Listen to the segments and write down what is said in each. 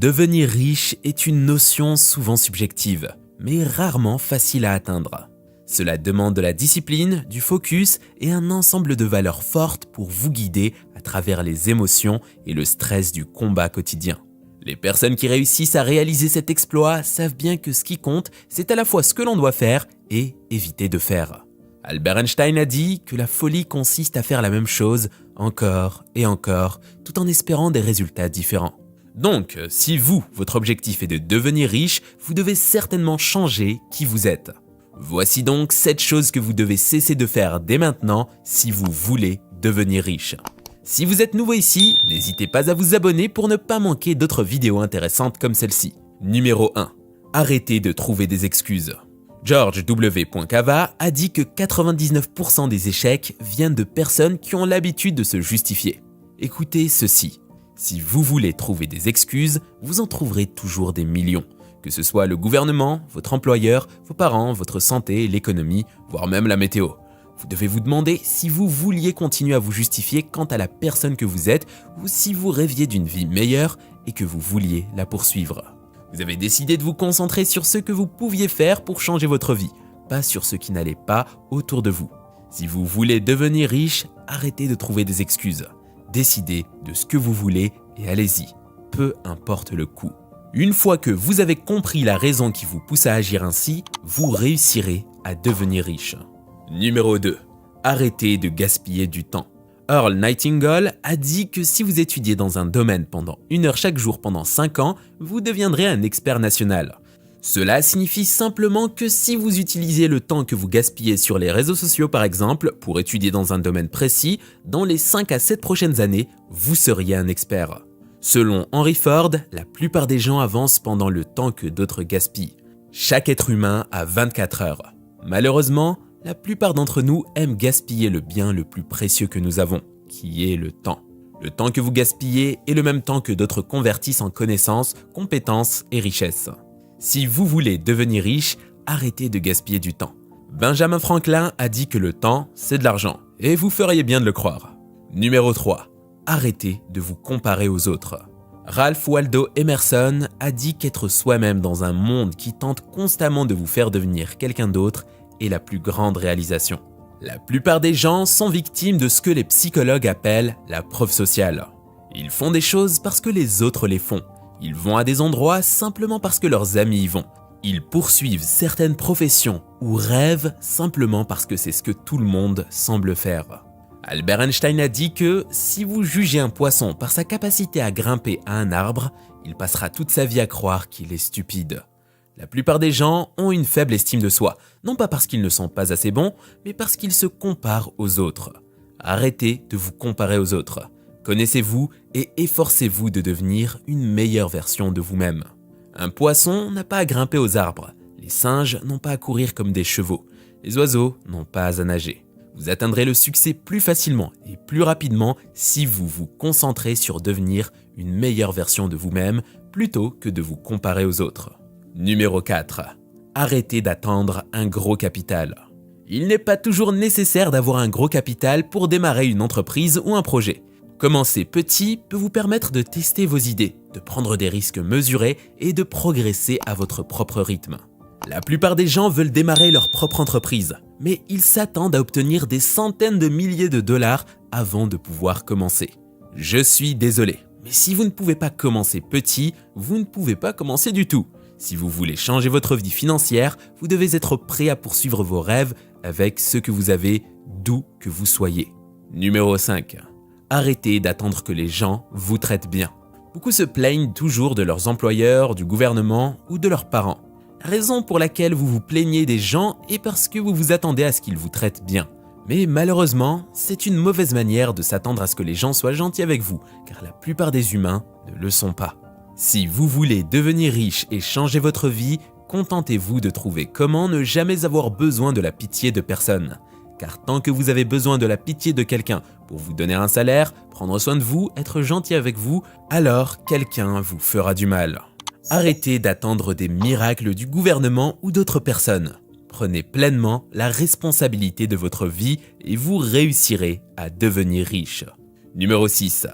Devenir riche est une notion souvent subjective, mais rarement facile à atteindre. Cela demande de la discipline, du focus et un ensemble de valeurs fortes pour vous guider à travers les émotions et le stress du combat quotidien. Les personnes qui réussissent à réaliser cet exploit savent bien que ce qui compte, c'est à la fois ce que l'on doit faire et éviter de faire. Albert Einstein a dit que la folie consiste à faire la même chose encore et encore, tout en espérant des résultats différents. Donc, si votre objectif est de devenir riche, vous devez certainement changer qui vous êtes. Voici donc 7 choses que vous devez cesser de faire dès maintenant si vous voulez devenir riche. Si vous êtes nouveau ici, n'hésitez pas à vous abonner pour ne pas manquer d'autres vidéos intéressantes comme celle-ci. Numéro 1. Arrêtez de trouver des excuses. George W. Cava a dit que 99% des échecs viennent de personnes qui ont l'habitude de se justifier. Écoutez ceci. Si vous voulez trouver des excuses, vous en trouverez toujours des millions. Que ce soit le gouvernement, votre employeur, vos parents, votre santé, l'économie, voire même la météo. Vous devez vous demander si vous vouliez continuer à vous justifier quant à la personne que vous êtes ou si vous rêviez d'une vie meilleure et que vous vouliez la poursuivre. Vous avez décidé de vous concentrer sur ce que vous pouviez faire pour changer votre vie, pas sur ce qui n'allait pas autour de vous. Si vous voulez devenir riche, arrêtez de trouver des excuses. Décidez de ce que vous voulez et allez-y, peu importe le coût. Une fois que vous avez compris la raison qui vous pousse à agir ainsi, vous réussirez à devenir riche. Numéro 2. Arrêtez de gaspiller du temps. Earl Nightingale a dit que si vous étudiez dans un domaine pendant 1 heure chaque jour pendant 5 ans, vous deviendrez un expert national. Cela signifie simplement que si vous utilisez le temps que vous gaspillez sur les réseaux sociaux par exemple, pour étudier dans un domaine précis, dans les 5 à 7 prochaines années, vous seriez un expert. Selon Henry Ford, la plupart des gens avancent pendant le temps que d'autres gaspillent. Chaque être humain a 24 heures. Malheureusement, la plupart d'entre nous aiment gaspiller le bien le plus précieux que nous avons, qui est le temps. Le temps que vous gaspillez est le même temps que d'autres convertissent en connaissances, compétences et richesses. Si vous voulez devenir riche, arrêtez de gaspiller du temps. Benjamin Franklin a dit que le temps, c'est de l'argent, et vous feriez bien de le croire. Numéro 3. Arrêtez de vous comparer aux autres. Ralph Waldo Emerson a dit qu'être soi-même dans un monde qui tente constamment de vous faire devenir quelqu'un d'autre est la plus grande réalisation. La plupart des gens sont victimes de ce que les psychologues appellent la preuve sociale. Ils font des choses parce que les autres les font. Ils vont à des endroits simplement parce que leurs amis y vont. Ils poursuivent certaines professions ou rêvent simplement parce que c'est ce que tout le monde semble faire. Albert Einstein a dit que si vous jugez un poisson par sa capacité à grimper à un arbre, il passera toute sa vie à croire qu'il est stupide. La plupart des gens ont une faible estime de soi, non pas parce qu'ils ne sont pas assez bons, mais parce qu'ils se comparent aux autres. Arrêtez de vous comparer aux autres. Connaissez-vous et efforcez-vous de devenir une meilleure version de vous-même. Un poisson n'a pas à grimper aux arbres, les singes n'ont pas à courir comme des chevaux, les oiseaux n'ont pas à nager. Vous atteindrez le succès plus facilement et plus rapidement si vous vous concentrez sur devenir une meilleure version de vous-même plutôt que de vous comparer aux autres. Numéro 4. Arrêtez d'attendre un gros capital. Il n'est pas toujours nécessaire d'avoir un gros capital pour démarrer une entreprise ou un projet. Commencer petit peut vous permettre de tester vos idées, de prendre des risques mesurés et de progresser à votre propre rythme. La plupart des gens veulent démarrer leur propre entreprise, mais ils s'attendent à obtenir des centaines de milliers de dollars avant de pouvoir commencer. Je suis désolé, mais si vous ne pouvez pas commencer petit, vous ne pouvez pas commencer du tout. Si vous voulez changer votre vie financière, vous devez être prêt à poursuivre vos rêves avec ce que vous avez, d'où que vous soyez. Numéro 5. Arrêtez d'attendre que les gens vous traitent bien. Beaucoup se plaignent toujours de leurs employeurs, du gouvernement ou de leurs parents. La raison pour laquelle vous vous plaignez des gens est parce que vous vous attendez à ce qu'ils vous traitent bien. Mais malheureusement, c'est une mauvaise manière de s'attendre à ce que les gens soient gentils avec vous, car la plupart des humains ne le sont pas. Si vous voulez devenir riche et changer votre vie, contentez-vous de trouver comment ne jamais avoir besoin de la pitié de personne. Car tant que vous avez besoin de la pitié de quelqu'un pour vous donner un salaire, prendre soin de vous, être gentil avec vous, alors quelqu'un vous fera du mal. Arrêtez d'attendre des miracles du gouvernement ou d'autres personnes. Prenez pleinement la responsabilité de votre vie et vous réussirez à devenir riche. Numéro 6.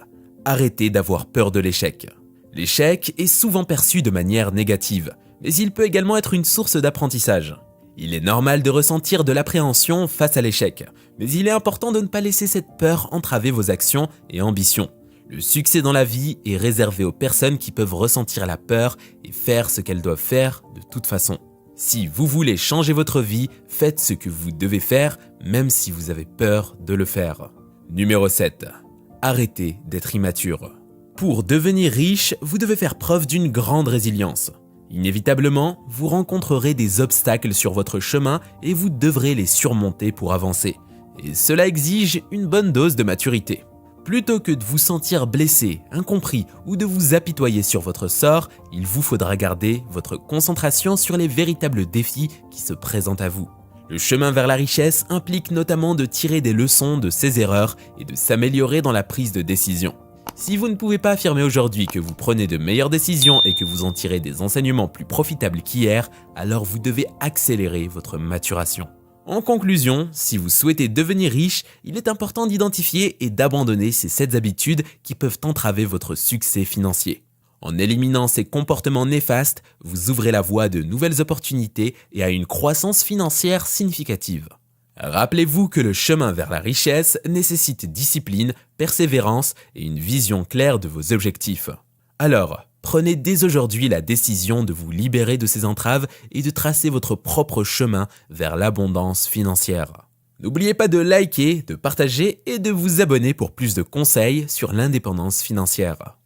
Arrêtez d'avoir peur de l'échec. L'échec est souvent perçu de manière négative, mais il peut également être une source d'apprentissage. Il est normal de ressentir de l'appréhension face à l'échec, mais il est important de ne pas laisser cette peur entraver vos actions et ambitions. Le succès dans la vie est réservé aux personnes qui peuvent ressentir la peur et faire ce qu'elles doivent faire de toute façon. Si vous voulez changer votre vie, faites ce que vous devez faire, même si vous avez peur de le faire. Numéro 7. Arrêtez d'être immature. Pour devenir riche, vous devez faire preuve d'une grande résilience. Inévitablement, vous rencontrerez des obstacles sur votre chemin et vous devrez les surmonter pour avancer. Et cela exige une bonne dose de maturité. Plutôt que de vous sentir blessé, incompris ou de vous apitoyer sur votre sort, il vous faudra garder votre concentration sur les véritables défis qui se présentent à vous. Le chemin vers la richesse implique notamment de tirer des leçons de ses erreurs et de s'améliorer dans la prise de décision. Si vous ne pouvez pas affirmer aujourd'hui que vous prenez de meilleures décisions et que vous en tirez des enseignements plus profitables qu'hier, alors vous devez accélérer votre maturation. En conclusion, si vous souhaitez devenir riche, il est important d'identifier et d'abandonner ces 7 habitudes qui peuvent entraver votre succès financier. En éliminant ces comportements néfastes, vous ouvrez la voie à de nouvelles opportunités et à une croissance financière significative. Rappelez-vous que le chemin vers la richesse nécessite discipline, persévérance et une vision claire de vos objectifs. Alors, prenez dès aujourd'hui la décision de vous libérer de ces entraves et de tracer votre propre chemin vers l'abondance financière. N'oubliez pas de liker, de partager et de vous abonner pour plus de conseils sur l'indépendance financière.